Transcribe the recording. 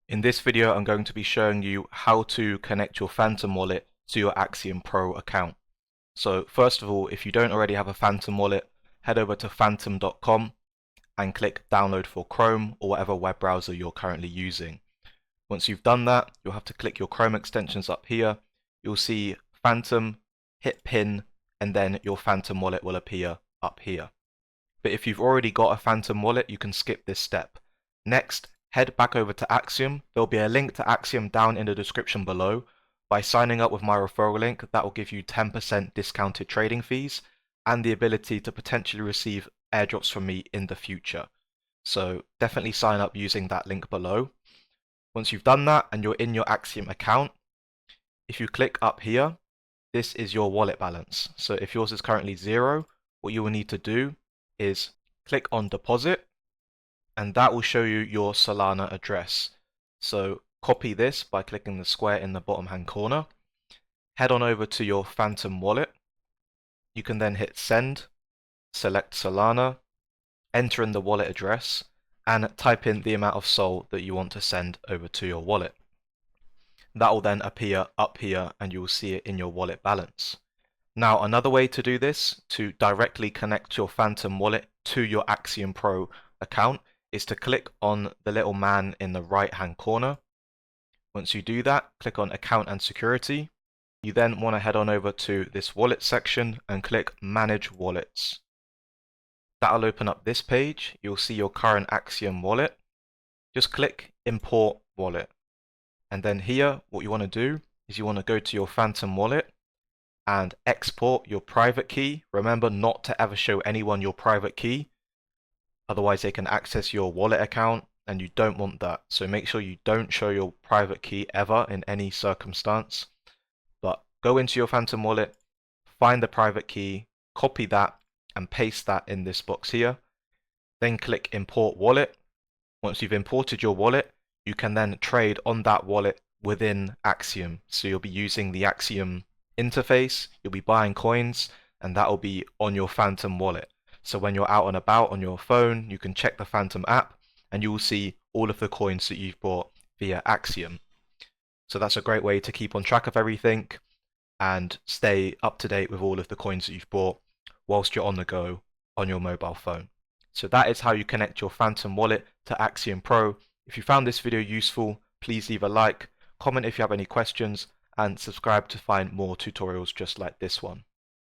In this video, I'm going to be showing you how to connect your Phantom wallet to your Axiom Pro account. So first of all, if you don't already have a Phantom wallet, head over to phantom.com and click download for Chrome or whatever web browser you're currently using. Once you've done that, you'll have to click your Chrome extensions up here. You'll see Phantom, hit pin, and then your Phantom wallet will appear up here. But if you've already got a Phantom wallet, you can skip this step. Next, head back over to Axiom. There'll be a link to Axiom down in the description below. By signing up with my referral link, that will give you 10% discounted trading fees and the ability to potentially receive airdrops from me in the future. So definitely sign up using that link below. Once you've done that and you're in your Axiom account, if you click up here, this is your wallet balance. So if yours is currently 0, what you will need to do is click on deposit, and that will show you your Solana address. So copy this by clicking the square in the bottom hand corner. Head on over to your Phantom wallet. You can then hit send, select Solana, enter in the wallet address, and type in the amount of SOL that you want to send over to your wallet. That will then appear up here and you will see it in your wallet balance. Now, another way to do this, to directly connect your Phantom wallet to your Axiom Pro account, is to click on the little man in the right hand corner. Once you do that, click on Account and Security. You then want to head on over to this wallet section and click Manage Wallets. That'll open up this page. You'll see your current Axiom wallet. Just click Import Wallet. And then here, what you want to do is you want to go to your Phantom wallet and export your private key. Remember not to ever show anyone your private key. Otherwise they can access your wallet account and you don't want that. So make sure you don't show your private key ever in any circumstance. But go into your Phantom wallet, find the private key, copy that and paste that in this box here. Then click Import Wallet. Once you've imported your wallet, you can then trade on that wallet within Axiom. So you'll be using the Axiom interface, you'll be buying coins, and that will be on your Phantom wallet. So when you're out and about on your phone, you can check the Phantom app and you will see all of the coins that you've bought via Axiom. So that's a great way to keep on track of everything and stay up to date with all of the coins that you've bought whilst you're on the go on your mobile phone. So that is how you connect your Phantom wallet to Axiom Pro. If you found this video useful, please leave a like, comment if you have any questions, and subscribe to find more tutorials just like this one.